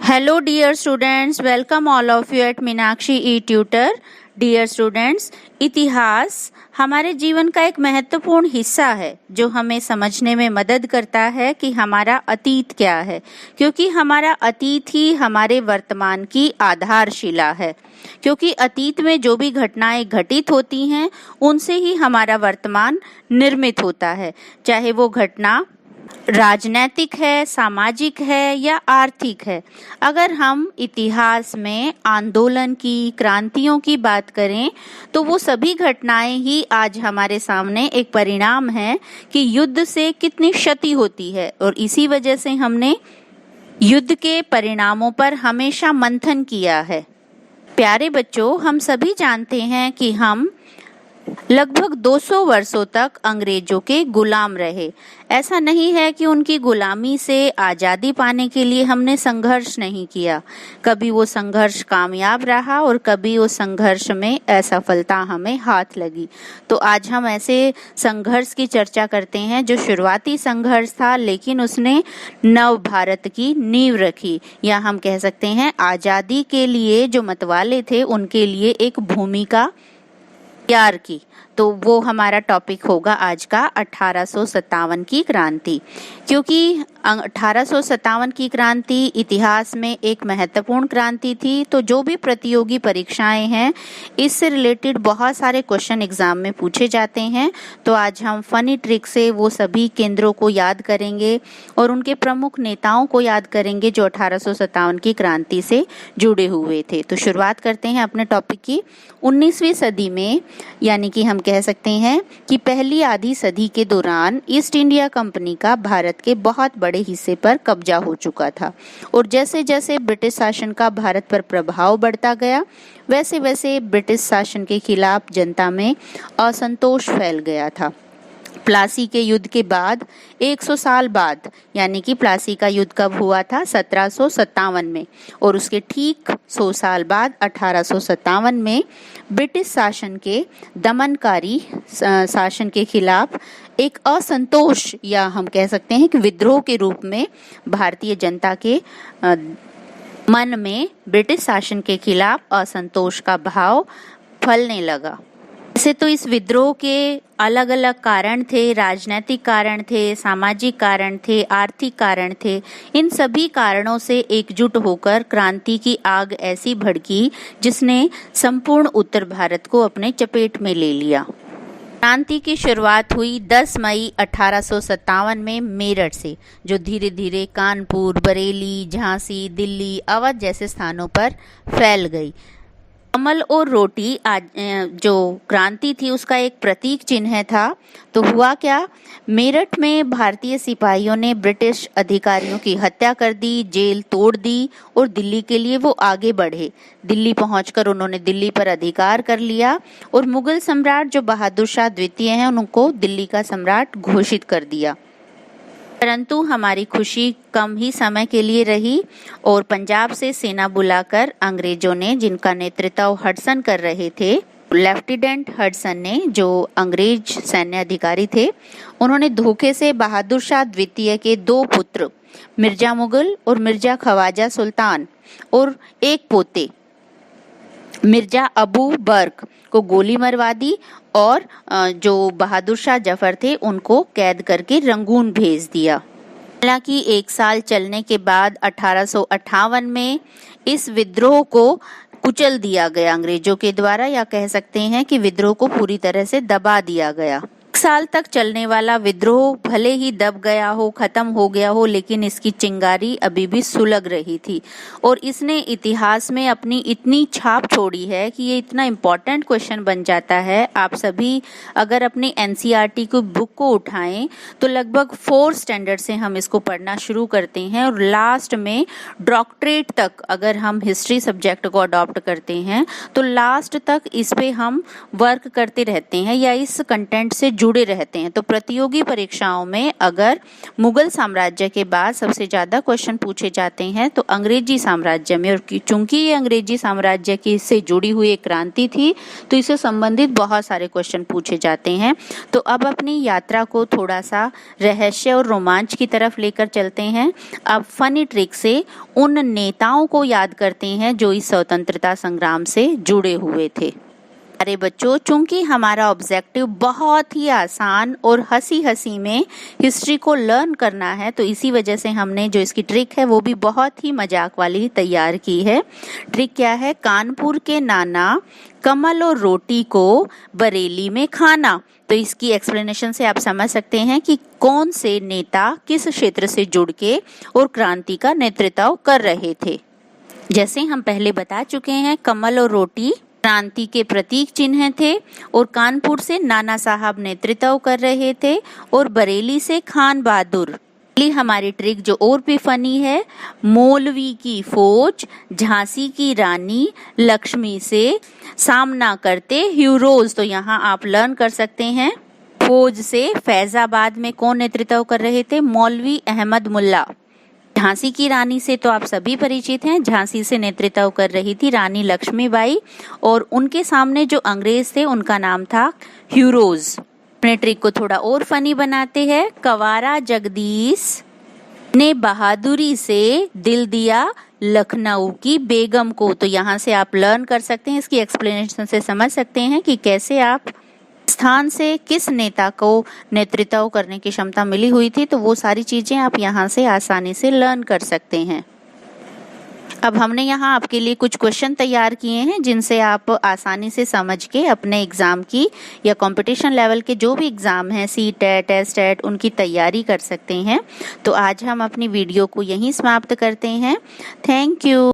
Hello dear students, welcome all of you at Meenakshi e-tutor. Dear students, इतिहास हमारे जीवन का एक महत्वपूर्ण हिस्सा है जो हमें समझने में मदद करता है कि हमारा अतीत क्या है, क्योंकि हमारा अतीत ही हमारे वर्तमान की आधारशिला है। क्योंकि अतीत में जो भी घटनाएं घटित होती हैं उनसे ही हमारा वर्तमान निर्मित होता है, चाहे वो घटना राजनैतिक है, सामाजिक है या आर्थिक है। अगर हम इतिहास में आंदोलन की, क्रांतियों की बात करें तो वो सभी घटनाएं ही आज हमारे सामने एक परिणाम है कि युद्ध से कितनी क्षति होती है, और इसी वजह से हमने युद्ध के परिणामों पर हमेशा मंथन किया है। प्यारे बच्चों, हम सभी जानते हैं कि हम लगभग 200 वर्षों तक अंग्रेजों के गुलाम रहे। ऐसा नहीं है कि उनकी गुलामी से आज़ादी पाने के लिए हमने संघर्ष नहीं किया। कभी वो संघर्ष कामयाब रहा और कभी उस संघर्ष में असफलता हमें हाथ लगी। तो आज हम ऐसे संघर्ष की चर्चा करते हैं जो शुरुआती संघर्ष था, लेकिन उसने नव भारत की नींव रखी, या हम कह सकते हैं आज़ादी के लिए जो मतवाले थे उनके लिए एक भूमिका तैयार की। तो वो हमारा टॉपिक होगा आज का 1857 की क्रांति। क्योंकि 1857 की क्रांति इतिहास में एक महत्वपूर्ण क्रांति थी, तो जो भी प्रतियोगी परीक्षाएं हैं इससे रिलेटेड बहुत सारे क्वेश्चन एग्जाम में पूछे जाते हैं। तो आज हम फनी ट्रिक से वो सभी केंद्रों को याद करेंगे और उनके प्रमुख नेताओं को याद करेंगे जो 1857 की क्रांति से जुड़े हुए थे। तो शुरुआत करते हैं अपने टॉपिक की। 19वीं सदी में, यानी कि हम कह सकते हैं कि पहली आधी सदी के दौरान ईस्ट इंडिया कंपनी का भारत के बहुत बड़े हिस्से पर कब्जा हो चुका था, और जैसे जैसे ब्रिटिश शासन का भारत पर प्रभाव बढ़ता गया वैसे वैसे ब्रिटिश शासन के खिलाफ जनता में असंतोष फैल गया था। प्लासी के युद्ध के बाद 100 साल बाद, यानी कि प्लासी का युद्ध कब हुआ था? 1757 में, और उसके ठीक 100 साल बाद 1857 में ब्रिटिश शासन के दमनकारी शासन के खिलाफ एक असंतोष, या हम कह सकते हैं कि विद्रोह के रूप में भारतीय जनता के मन में ब्रिटिश शासन के खिलाफ असंतोष का भाव फलने लगा। वैसे तो इस विद्रोह के अलग अलग कारण थे, राजनीतिक कारण थे, सामाजिक कारण थे, आर्थिक कारण थे। इन सभी कारणों से एकजुट होकर क्रांति की आग ऐसी भड़की जिसने संपूर्ण उत्तर भारत को अपने चपेट में ले लिया। क्रांति की शुरुआत हुई 10 मई 1857 में मेरठ से, जो धीरे धीरे कानपुर, बरेली, झांसी, दिल्ली, अवध जैसे स्थानों पर फैल गई। कमल और रोटी आज जो क्रांति थी उसका एक प्रतीक चिन्ह था। तो हुआ क्या? मेरठ में भारतीय सिपाहियों ने ब्रिटिश अधिकारियों की हत्या कर दी, जेल तोड़ दी, और दिल्ली के लिए वो आगे बढ़े। दिल्ली पहुंचकर उन्होंने दिल्ली पर अधिकार कर लिया, और मुगल सम्राट जो बहादुर शाह द्वितीय हैं उनको दिल्ली का सम्राट घोषित कर दिया। परंतु हमारी खुशी कम ही समय के लिए रही, और पंजाब से सेना बुलाकर अंग्रेजों ने, जिनका नेतृत्व हडसन कर रहे थे, लेफ्टिनेंट हडसन ने, जो अंग्रेज सैन्य अधिकारी थे, उन्होंने धोखे से बहादुर शाह द्वितीय के 2 पुत्र मिर्जा मुगल और मिर्जा ख्वाजा सुल्तान और एक पोते मिर्जा अबू बर्क को गोली मरवा दी, और जो बहादुर शाह जफर थे उनको कैद करके रंगून भेज दिया। हालांकि 1 साल चलने के बाद 1858 में इस विद्रोह को कुचल दिया गया अंग्रेजों के द्वारा, या कह सकते हैं कि विद्रोह को पूरी तरह से दबा दिया गया। 1 साल तक चलने वाला विद्रोह भले ही दब गया हो, खत्म हो गया हो, लेकिन इसकी चिंगारी अभी भी सुलग रही थी, और इसने इतिहास में अपनी इतनी छाप छोड़ी है कि ये इतना इम्पोर्टेंट क्वेश्चन बन जाता है। आप सभी अगर अपनी एनसीईआरटी की बुक को उठाएं तो लगभग 4th स्टैंडर्ड से हम इसको पढ़ना शुरू करते हैं, और लास्ट में डॉक्टरेट तक अगर हम हिस्ट्री सब्जेक्ट को अडॉप्ट करते हैं तो लास्ट तक इस पे हम वर्क करते रहते हैं, या इस कंटेंट से जुड़े जुड़े रहते हैं। तो प्रतियोगी परीक्षाओं में अगर मुगल साम्राज्य के बाद सबसे ज़्यादा क्वेश्चन पूछे जाते हैं तो अंग्रेजी साम्राज्य में, और चूंकि ये अंग्रेजी साम्राज्य की से जुड़ी हुई एक क्रांति थी तो इससे संबंधित बहुत सारे क्वेश्चन पूछे जाते हैं। तो अब अपनी यात्रा को थोड़ा सा रहस्य और रोमांच की तरफ लेकर चलते हैं। अब फनी ट्रिक से उन नेताओं को याद करते हैं जो इस स्वतंत्रता संग्राम से जुड़े हुए थे। अरे बच्चों, चूंकि हमारा ऑब्जेक्टिव बहुत ही आसान और हंसी हंसी में हिस्ट्री को लर्न करना है, तो इसी वजह से हमने जो इसकी ट्रिक है वो भी बहुत ही मजाक वाली तैयार की है। ट्रिक क्या है? कानपुर के नाना कमल और रोटी को बरेली में खाना। तो इसकी एक्सप्लेनेशन से आप समझ सकते हैं कि कौन से नेता किस क्षेत्र से जुड़ के और क्रांति का नेतृत्व कर रहे थे। जैसे हम पहले बता चुके हैं, कमल और रोटी क्रांति के प्रतीक चिन्ह थे और कानपुर से नाना साहब नेतृत्व कर रहे थे और बरेली से खान बहादुर। हमारी ट्रिक जो और भी फनी है, मौलवी की फौज झांसी की रानी लक्ष्मी से सामना करते हीरोज। तो यहाँ आप लर्न कर सकते हैं, फौज से फैजाबाद में कौन नेतृत्व कर रहे थे? मौलवी अहमद मुल्ला। झांसी की रानी से तो आप सभी परिचित हैं, झांसी से नेतृत्व कर रही थी रानी लक्ष्मीबाई और उनके सामने जो अंग्रेज थे उनका नाम था हीरोज। अपने ट्रिक को थोड़ा और फनी बनाते हैं। कवारा जगदीश ने बहादुरी से दिल दिया लखनऊ की बेगम को। तो यहाँ से आप लर्न कर सकते हैं, इसकी एक्सप्लेनेशन से समझ सकते हैं कि कैसे आप स्थान से किस नेता को नेतृत्व करने की क्षमता मिली हुई थी। तो वो सारी चीजें आप यहाँ से आसानी से लर्न कर सकते हैं। अब हमने यहाँ आपके लिए कुछ क्वेश्चन तैयार किए हैं जिनसे आप आसानी से समझ के अपने एग्जाम की या कंपटीशन लेवल के जो भी एग्जाम हैं, सीटेट, एसटेट, उनकी तैयारी कर सकते हैं। तो आज हम अपनी वीडियो को यहीं समाप्त करते हैं। Thank you.